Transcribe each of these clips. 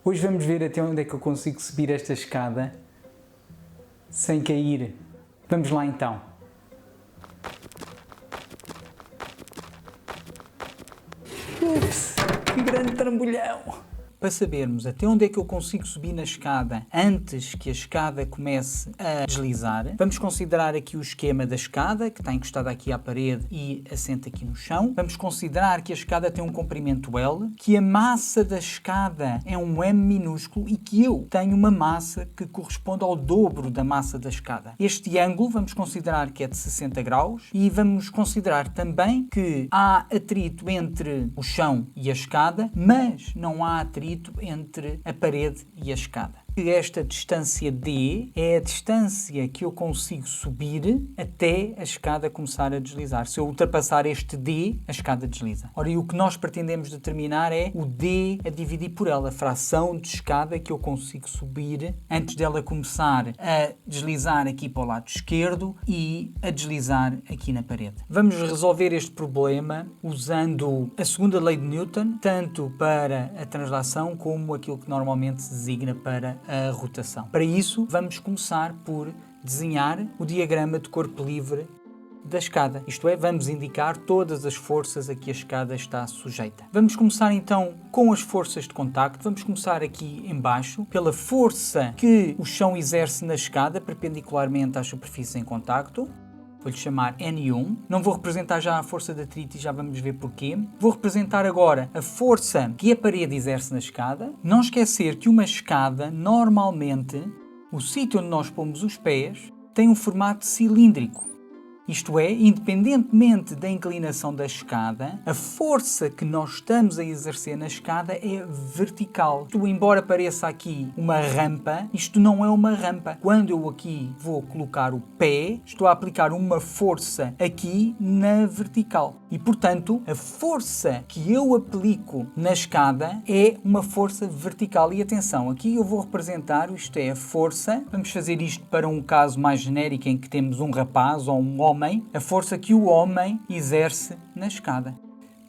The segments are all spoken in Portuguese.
Hoje vamos ver até onde é que eu consigo subir esta escada sem cair. Vamos lá então. Ups, que grande trambolhão! Para sabermos até onde é que eu consigo subir na escada antes que a escada comece a deslizar, vamos considerar aqui o esquema da escada, que está encostada aqui à parede e assenta aqui no chão. Vamos considerar que a escada tem um comprimento L, que a massa da escada é um M minúsculo e que eu tenho uma massa que corresponde ao dobro da massa da escada. Este ângulo vamos considerar que é de 60 graus e vamos considerar também que há atrito entre o chão e a escada, mas não há atrito entre a parede e a escada. Esta distância D é a distância que eu consigo subir até a escada começar a deslizar. Se eu ultrapassar este D, a escada desliza. Ora, e o que nós pretendemos determinar é o D a dividir por L, a fração de escada que eu consigo subir antes dela começar a deslizar aqui para o lado esquerdo e a deslizar aqui na parede. Vamos resolver este problema usando a segunda lei de Newton, tanto para a translação como aquilo que normalmente se designa para a rotação. Para isso, vamos começar por desenhar o diagrama de corpo livre da escada. Isto é, vamos indicar todas as forças a que a escada está sujeita. Vamos começar então com as forças de contacto. Vamos começar aqui em baixo, pela força que o chão exerce na escada, perpendicularmente às superfícies em contacto. Vou-lhe chamar N1. Não vou representar já a força de atrito e já vamos ver porquê. Vou representar agora a força que a parede exerce na escada. Não esquecer que uma escada, normalmente, o sítio onde nós pomos os pés, tem um formato cilíndrico. Isto é, independentemente da inclinação da escada, a força que nós estamos a exercer na escada é vertical. Isto, embora pareça aqui uma rampa, isto não é uma rampa. Quando eu aqui vou colocar o pé, estou a aplicar uma força aqui na vertical. E, portanto, a força que eu aplico na escada é uma força vertical. E atenção, aqui eu vou representar, isto é a força. Vamos fazer isto para um caso mais genérico em que temos um rapaz ou um homem, a força que o homem exerce na escada.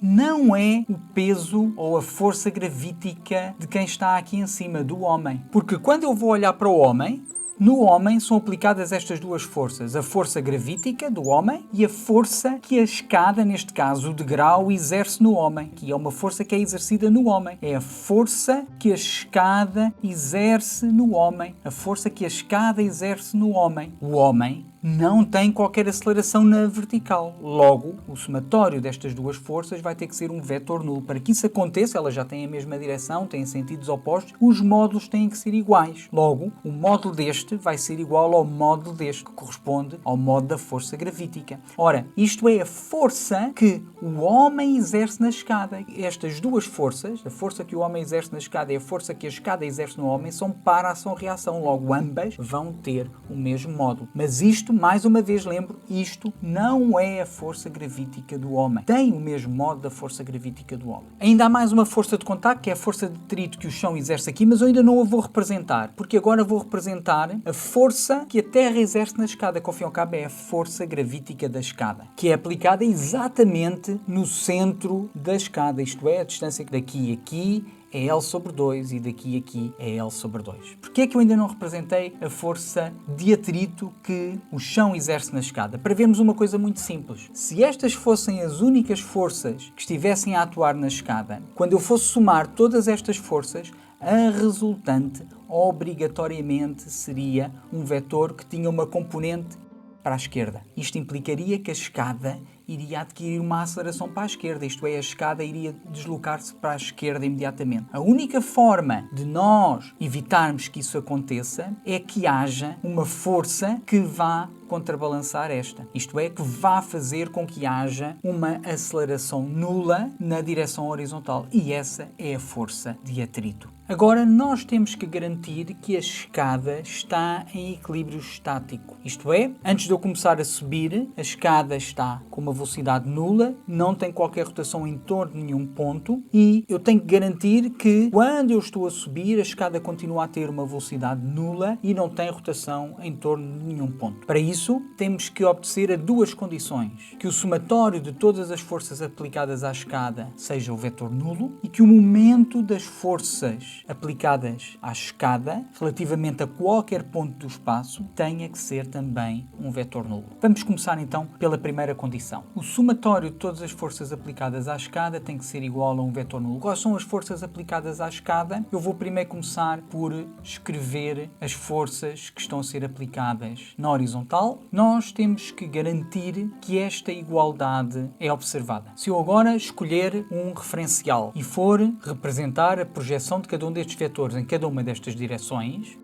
Não é o peso ou a força gravítica de quem está aqui em cima, do homem. Porque quando eu vou olhar para o homem, no homem são aplicadas estas duas forças, a força gravítica do homem e a força que a escada, neste caso o degrau, exerce no homem, que é uma força que é exercida no homem. É a força que a escada exerce no homem, a força que a escada exerce no homem. O homem não tem qualquer aceleração na vertical. Logo, o somatório destas duas forças vai ter que ser um vetor nulo. Para que isso aconteça, elas já têm a mesma direção, têm sentidos opostos, os módulos têm que ser iguais. Logo, o módulo deste vai ser igual ao módulo deste, que corresponde ao módulo da força gravítica. Ora, isto é a força que o homem exerce na escada. Estas duas forças, a força que o homem exerce na escada e a força que a escada exerce no homem, são para ação-reação. Logo, ambas vão ter o mesmo módulo. Mas isto, mais uma vez lembro, isto não é a força gravítica do homem. Tem o mesmo modo da força gravítica do homem. Ainda há mais uma força de contacto, que é a força de atrito que o chão exerce aqui, mas eu ainda não a vou representar, porque agora vou representar a força que a Terra exerce na escada, que ao fim e ao cabo é a força gravítica da escada, que é aplicada exatamente no centro da escada, isto é, a distância daqui a aqui é L sobre 2 e daqui a aqui é L sobre 2. Porquê é que eu ainda não representei a força de atrito que o chão exerce na escada? Para vermos uma coisa muito simples. Se estas fossem as únicas forças que estivessem a atuar na escada, quando eu fosse somar todas estas forças, a resultante obrigatoriamente seria um vetor que tinha uma componente para a esquerda. Isto implicaria que a escada iria adquirir uma aceleração para a esquerda, isto é, a escada iria deslocar-se para a esquerda imediatamente. A única forma de nós evitarmos que isso aconteça é que haja uma força que vá contrabalançar esta. Isto é, que vá fazer com que haja uma aceleração nula na direção horizontal. E essa é a força de atrito. Agora, nós temos que garantir que a escada está em equilíbrio estático. Isto é, antes de eu começar a subir, a escada está com uma velocidade nula, não tem qualquer rotação em torno de nenhum ponto e eu tenho que garantir que quando eu estou a subir, a escada continua a ter uma velocidade nula e não tem rotação em torno de nenhum ponto. Para isso, temos que obedecer a duas condições: que o somatório de todas as forças aplicadas à escada seja o vetor nulo e que o momento das forças aplicadas à escada relativamente a qualquer ponto do espaço tenha que ser também um vetor nulo. Vamos começar então pela primeira condição. O somatório de todas as forças aplicadas à escada tem que ser igual a um vetor nulo. Quais são as forças aplicadas à escada? Eu vou primeiro começar por escrever as forças que estão a ser aplicadas na horizontal. Nós temos que garantir que esta igualdade é observada. Se eu agora escolher um referencial e for representar a projeção de cada um destes vetores em cada uma destas direções,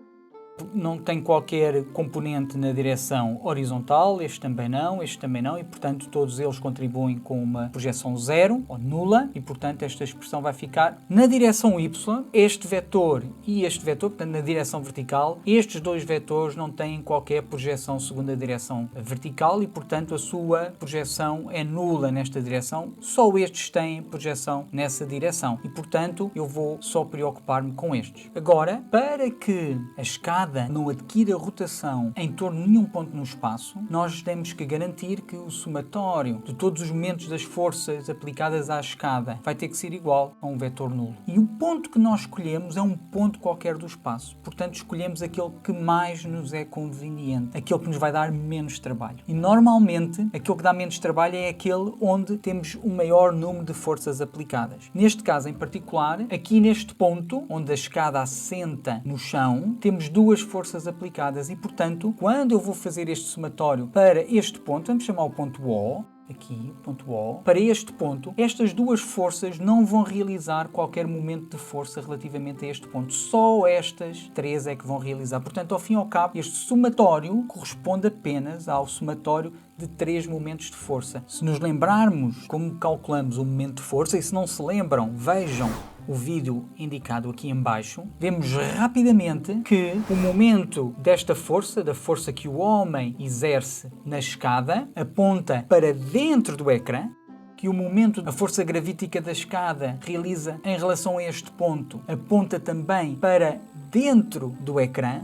não tem qualquer componente na direção horizontal, este também não, e portanto todos eles contribuem com uma projeção zero ou nula e portanto esta expressão vai ficar na direção y, este vetor e este vetor, portanto na direção vertical, estes dois vetores não têm qualquer projeção segundo a direção vertical e portanto a sua projeção é nula nesta direção, só estes têm projeção nessa direção e portanto eu vou só preocupar-me com estes. Agora, para que a escada não adquira rotação em torno de nenhum ponto no espaço, nós temos que garantir que o somatório de todos os momentos das forças aplicadas à escada vai ter que ser igual a um vetor nulo. E o ponto que nós escolhemos é um ponto qualquer do espaço. Portanto, escolhemos aquele que mais nos é conveniente, aquele que nos vai dar menos trabalho. E normalmente, aquele que dá menos trabalho é aquele onde temos o maior número de forças aplicadas. Neste caso em particular, aqui neste ponto, onde a escada assenta no chão, temos duas forças aplicadas e, portanto, quando eu vou fazer este somatório para este ponto, vamos chamar o ponto O, aqui, ponto O, para este ponto, estas duas forças não vão realizar qualquer momento de força relativamente a este ponto. Só estas três é que vão realizar. Portanto, ao fim e ao cabo, este somatório corresponde apenas ao somatório de 3 momentos de força. Se nos lembrarmos como calculamos o momento de força, e se não se lembram, vejam o vídeo indicado aqui em baixo, vemos rapidamente que o momento desta força, da força que o homem exerce na escada, aponta para dentro do ecrã, que o momento da força gravítica da escada realiza em relação a este ponto, aponta também para dentro do ecrã,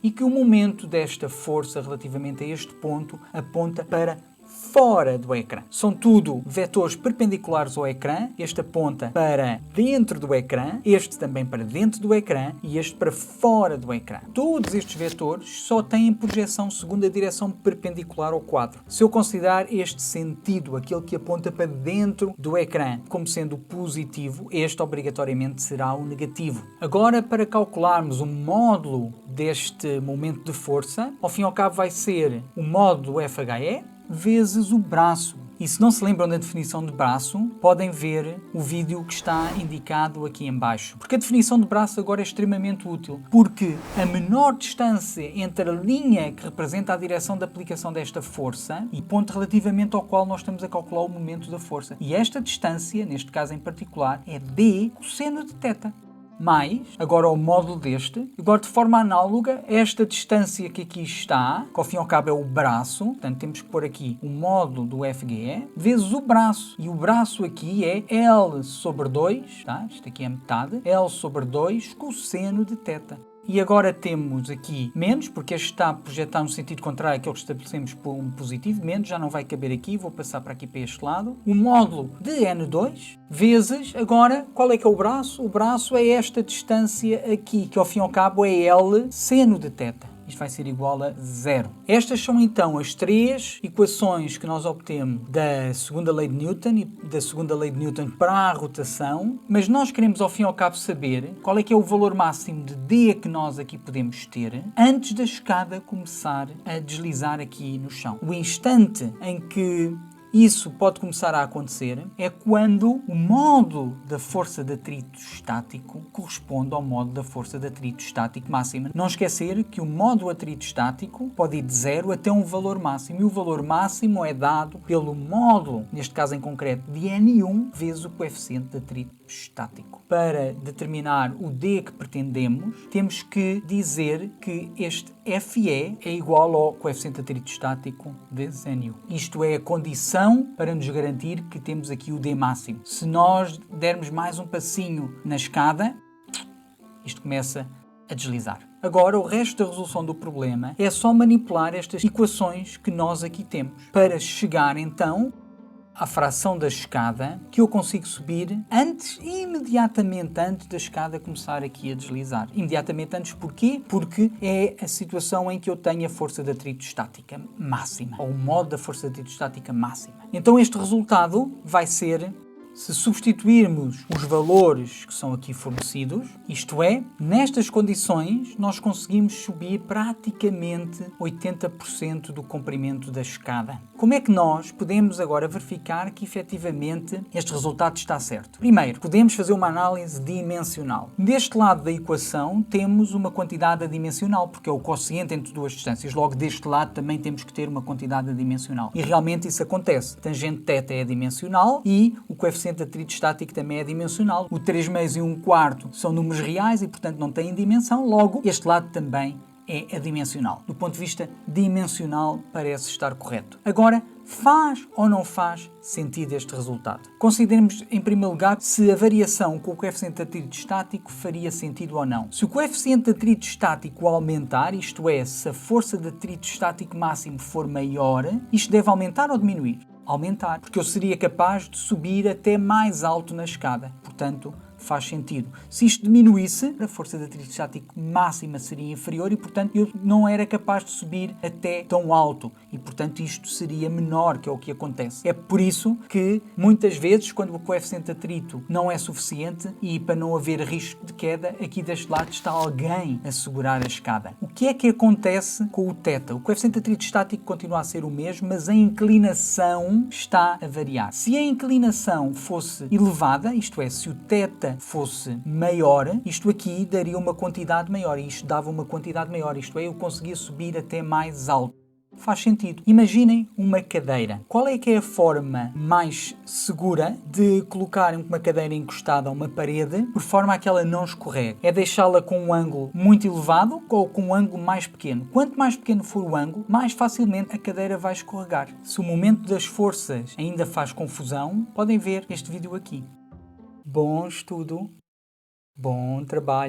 e que o momento desta força relativamente a este ponto aponta para fora do ecrã. São tudo vetores perpendiculares ao ecrã. Este aponta para dentro do ecrã, este também para dentro do ecrã e este para fora do ecrã. Todos estes vetores só têm projeção segundo a direção perpendicular ao quadro. Se eu considerar este sentido, aquele que aponta para dentro do ecrã, como sendo positivo, este obrigatoriamente será o negativo. Agora, para calcularmos o módulo deste momento de força, ao fim e ao cabo vai ser o módulo FHE vezes o braço. E se não se lembram da definição de braço, podem ver o vídeo que está indicado aqui em baixo. Porque a definição de braço agora é extremamente útil, porque a menor distância entre a linha que representa a direção de aplicação desta força e ponto relativamente ao qual nós estamos a calcular o momento da força. E esta distância, neste caso em particular, é d cosseno de θ. Mais, agora o módulo deste, agora de forma análoga, esta distância que aqui está, que ao fim e ao cabo é o braço, portanto temos que pôr aqui o módulo do FGE, vezes o braço, e o braço aqui é L sobre 2, tá? Isto aqui é metade, L sobre 2 cosseno de θ. E agora temos aqui menos, porque este está projetado no sentido contrário àquele que estabelecemos por um positivo, menos, já não vai caber aqui, vou passar para aqui para este lado. O módulo de N2, vezes, agora, qual é que é o braço? O braço é esta distância aqui, que ao fim e ao cabo é L seno de θ. Isto vai ser igual a 0. Estas são então as três equações que nós obtemos da segunda lei de Newton e da segunda lei de Newton para a rotação, mas nós queremos ao fim e ao cabo saber qual é que é o valor máximo de D que nós aqui podemos ter antes da escada começar a deslizar aqui no chão. O instante em que isso pode começar a acontecer é quando o módulo da força de atrito estático corresponde ao módulo da força de atrito estático máxima. Não esquecer que o módulo de atrito estático pode ir de 0 até um valor máximo, e o valor máximo é dado pelo módulo, neste caso em concreto, de N1 vezes o coeficiente de atrito estático. Para determinar o D que pretendemos, temos que dizer que este FE é igual ao coeficiente de atrito estático vezes NU. Isto é a condição para nos garantir que temos aqui o D máximo. Se nós dermos mais um passinho na escada, isto começa a deslizar. Agora, o resto da resolução do problema é só manipular estas equações que nós aqui temos para chegar, então, à fração da escada que eu consigo subir imediatamente antes da escada começar aqui a deslizar. Imediatamente antes, porquê? Porque é a situação em que eu tenho a força de atrito estática máxima, ou o modo da força de atrito estática máxima. Então este resultado vai ser, se substituirmos os valores que são aqui fornecidos, isto é, nestas condições, nós conseguimos subir praticamente 80% do comprimento da escada. Como é que nós podemos agora verificar que efetivamente este resultado está certo? Primeiro, podemos fazer uma análise dimensional. Deste lado da equação temos uma quantidade adimensional, porque é o quociente entre duas distâncias. Logo, deste lado também temos que ter uma quantidade adimensional. E realmente isso acontece. Tangente θ é adimensional e o coeficiente de atrito estático também é adimensional. O 3/2 e 1/4 são números reais e, portanto, não têm dimensão. Logo, este lado também é adimensional. Do ponto de vista dimensional, parece estar correto. Agora, faz ou não faz sentido este resultado? Consideremos, em primeiro lugar, se a variação com o coeficiente de atrito estático faria sentido ou não. Se o coeficiente de atrito estático aumentar, isto é, se a força de atrito estático máximo for maior, isto deve aumentar ou diminuir? Aumentar, porque eu seria capaz de subir até mais alto na escada. Portanto, faz sentido. Se isto diminuísse, a força de atrito estático máxima seria inferior e, portanto, eu não era capaz de subir até tão alto e, portanto, isto seria menor, que é o que acontece. É por isso que, muitas vezes, quando o coeficiente de atrito não é suficiente e para não haver risco de queda, aqui deste lado está alguém a segurar a escada. O que é que acontece com o θ? O coeficiente de atrito estático continua a ser o mesmo, mas a inclinação está a variar. Se a inclinação fosse elevada, isto é, se o θ fosse maior, isto aqui daria uma quantidade maior e isto dava uma quantidade maior, isto é, eu conseguia subir até mais alto. Faz sentido. Imaginem uma cadeira. Qual é que é a forma mais segura de colocar uma cadeira encostada a uma parede por forma a que ela não escorregue? É deixá-la com um ângulo muito elevado ou com um ângulo mais pequeno? Quanto mais pequeno for o ângulo, mais facilmente a cadeira vai escorregar. Se o momento das forças ainda faz confusão, podem ver este vídeo aqui. Bom estudo, bom trabalho.